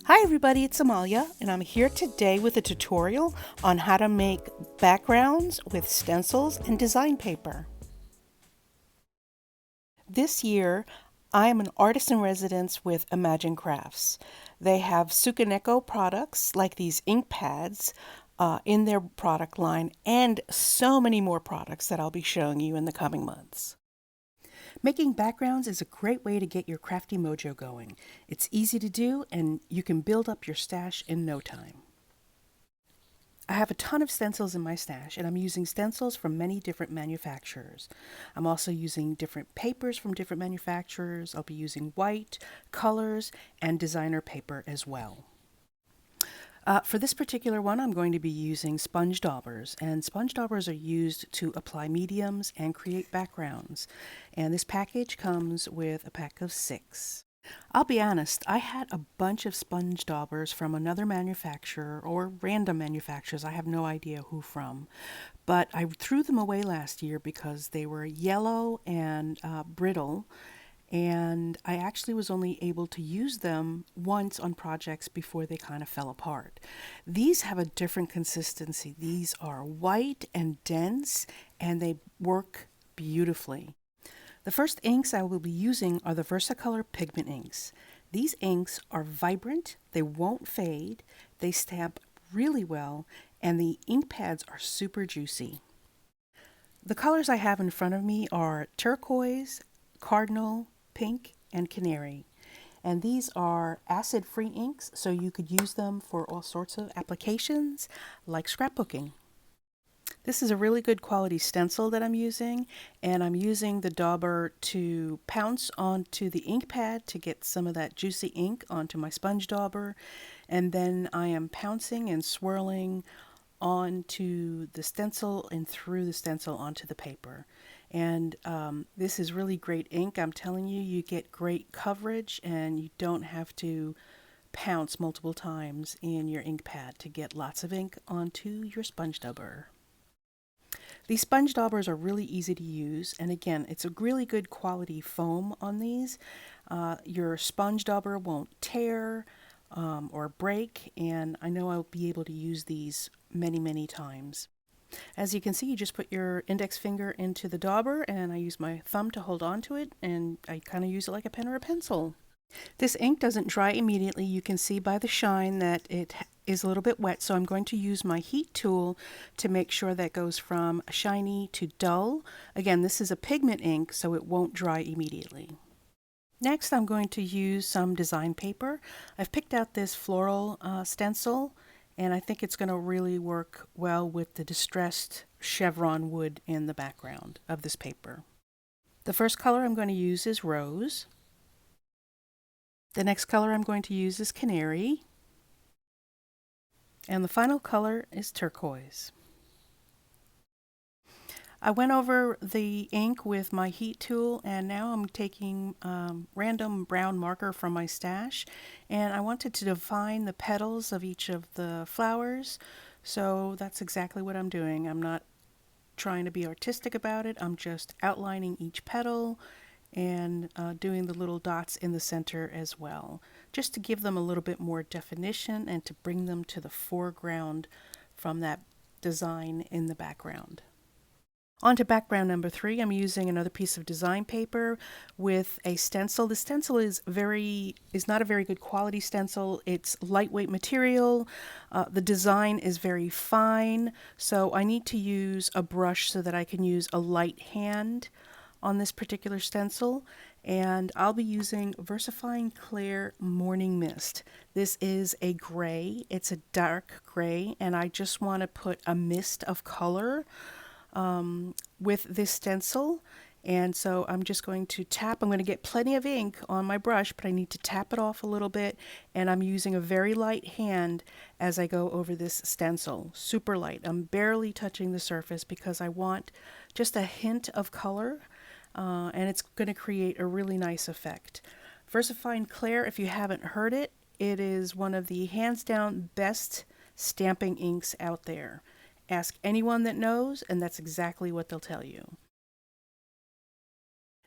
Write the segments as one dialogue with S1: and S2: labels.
S1: Hi everybody, it's Amalia, and I'm here today with a tutorial on how to make backgrounds with stencils and design paper. This year, I am an artist in residence with Imagine Crafts. They have Sukaneko products like these ink pads in their product line and so many more products that I'll be showing you in the coming months. Making backgrounds is a great way to get your crafty mojo going. It's easy to do and you can build up your stash in no time. I have a ton of stencils in my stash and I'm using stencils from many different manufacturers. I'm also using different papers from different manufacturers. I'll be using white, colors, and designer paper as well. For this particular one, I'm going to be using sponge daubers, and sponge daubers are used to apply mediums and create backgrounds. And this package comes with a pack of 6. I'll be honest, I had a bunch of sponge daubers from another manufacturer or random manufacturers, I have no idea who from, but I threw them away last year because they were yellow and brittle, and I actually was only able to use them once on projects before they kind of fell apart. These have a different consistency. These are white and dense, and they work beautifully. The first inks I will be using are the Versacolor pigment inks. These inks are vibrant, they won't fade, they stamp really well, and the ink pads are super juicy. The colors I have in front of me are turquoise, cardinal, pink, and canary. And these are acid-free inks, so you could use them for all sorts of applications, like scrapbooking. This is a really good quality stencil that I'm using, and I'm using the dauber to pounce onto the ink pad to get some of that juicy ink onto my sponge dauber, and then I am pouncing and swirling onto the stencil and through the stencil onto the paper. And this is really great ink. I'm telling you, you get great coverage and you don't have to pounce multiple times in your ink pad to get lots of ink onto your sponge dauber. These sponge daubers are really easy to use, and again, it's a really good quality foam on these. Your sponge dauber won't tear or break, and I know I'll be able to use these many times. As you can see, you just put your index finger into the dauber, and I use my thumb to hold on to it, and I kind of use it like a pen or a pencil. This ink doesn't dry immediately. You can see by the shine that it is a little bit wet, so I'm going to use my heat tool to make sure that goes from shiny to dull. Again, this is a pigment ink, so it won't dry immediately. Next, I'm going to use some design paper. I've picked out this floral stencil, and I think it's going to really work well with the distressed chevron wood in the background of this paper. The first color I'm going to use is rose. The next color I'm going to use is canary. And the final color is turquoise. I went over the ink with my heat tool, and now I'm taking random brown marker from my stash, and I wanted to define the petals of each of the flowers, so that's exactly what I'm doing. I'm not trying to be artistic about it. I'm just outlining each petal and doing the little dots in the center as well, just to give them a little bit more definition and to bring them to the foreground from that design in the background. On to background number 3, I'm using another piece of design paper with a stencil. The stencil is not a very good quality stencil. It's lightweight material. The design is very fine, so I need to use a brush so that I can use a light hand on this particular stencil, and I'll be using Versifying Clear Morning Mist. This is a gray, it's a dark gray, and I just want to put a mist of color with this stencil. And so I'm just going to tap. I'm going to get plenty of ink on my brush, but I need to tap it off a little bit, and I'm using a very light hand as I go over this stencil. Super light. I'm barely touching the surface because I want just a hint of color, and it's going to create a really nice effect. Versifying Claire, if you haven't heard it, it is one of the hands down best stamping inks out there. Ask anyone that knows, and that's exactly what they'll tell you.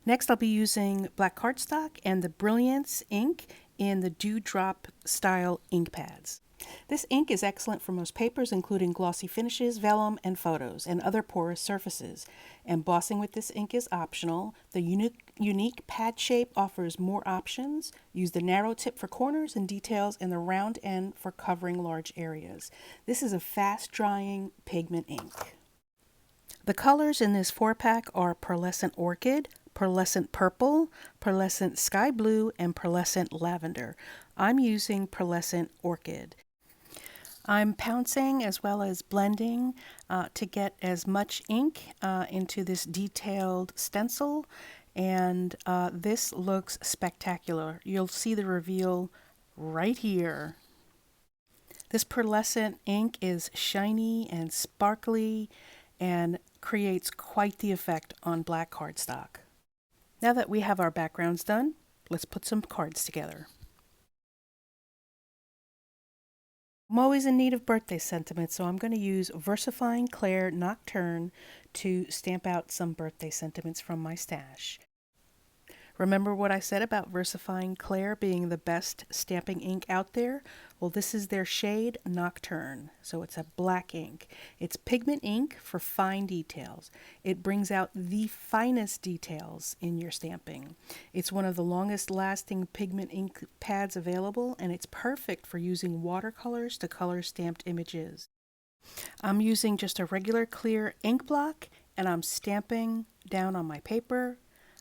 S1: Next, I'll be using black cardstock and the Brilliance ink in the dewdrop style ink pads. This ink is excellent for most papers, including glossy finishes, vellum, and photos, and other porous surfaces. Embossing with this ink is optional. The unique pad shape offers more options. Use the narrow tip for corners and details and the round end for covering large areas. This is a fast-drying pigment ink. The colors in this 4-pack are Pearlescent Orchid, Pearlescent Purple, Pearlescent Sky Blue, and Pearlescent Lavender. I'm using Pearlescent Orchid. I'm pouncing as well as blending to get as much ink into this detailed stencil, and this looks spectacular. You'll see the reveal right here. This pearlescent ink is shiny and sparkly and creates quite the effect on black cardstock. Now that we have our backgrounds done, let's put some cards together. I'm always in need of birthday sentiments, so I'm going to use Versifying Clair Nocturne to stamp out some birthday sentiments from my stash. Remember what I said about Versifying Clair being the best stamping ink out there? Well, this is their shade Nocturne, so it's a black ink. It's pigment ink for fine details. It brings out the finest details in your stamping. It's one of the longest lasting pigment ink pads available, and it's perfect for using watercolors to color stamped images. I'm using just a regular clear ink block, and I'm stamping down on my paper.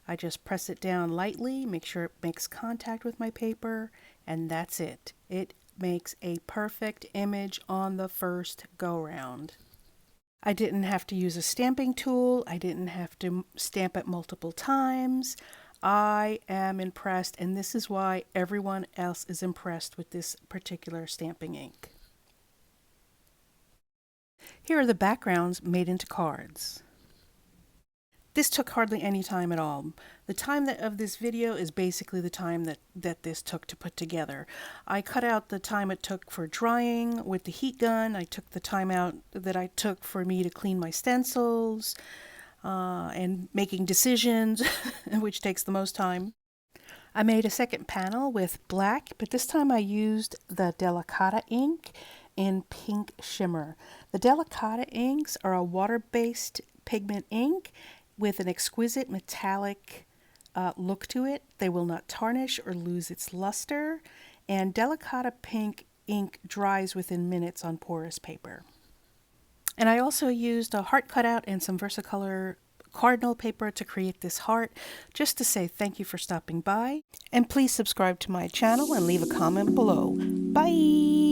S1: I just press it down lightly, make sure it makes contact with my paper, and that's it. It makes a perfect image on the first go-round. I didn't have to use a stamping tool. I didn't have to stamp it multiple times. I am impressed, and this is why everyone else is impressed with this particular stamping ink. Here are the backgrounds made into cards. This took hardly any time at all. The time of this video is basically the time that this took to put together. I cut out the time it took for drying with the heat gun. I took the time out that I took for me to clean my stencils and making decisions, which takes the most time. I made a second panel with black, but this time I used the Delicata ink in Pink Shimmer. The Delicata inks are a water-based pigment ink with an exquisite metallic look to it. They will not tarnish or lose its luster, and Delicata Pink ink dries within minutes on porous paper. And I also used a heart cutout and some Versacolor cardinal paper to create this heart, just to say thank you for stopping by, and please subscribe to my channel and leave a comment below. Bye!